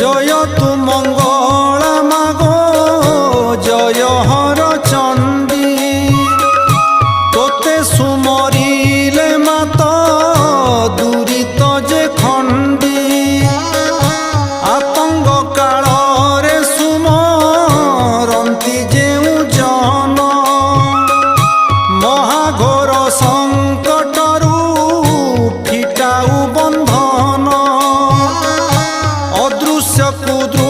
জয় তু মঙ্গলা মাগো জয় হর চণ্ডী তোতে সুমরিলে মাত দুরিত যে খণ্ডী আতঙ্গ কাଳରେ সুমরন্তি যেউ জন মহাঘোর সংকটরু ফিটাউ বন্ধন অদৃশ্য কুদৃশ্য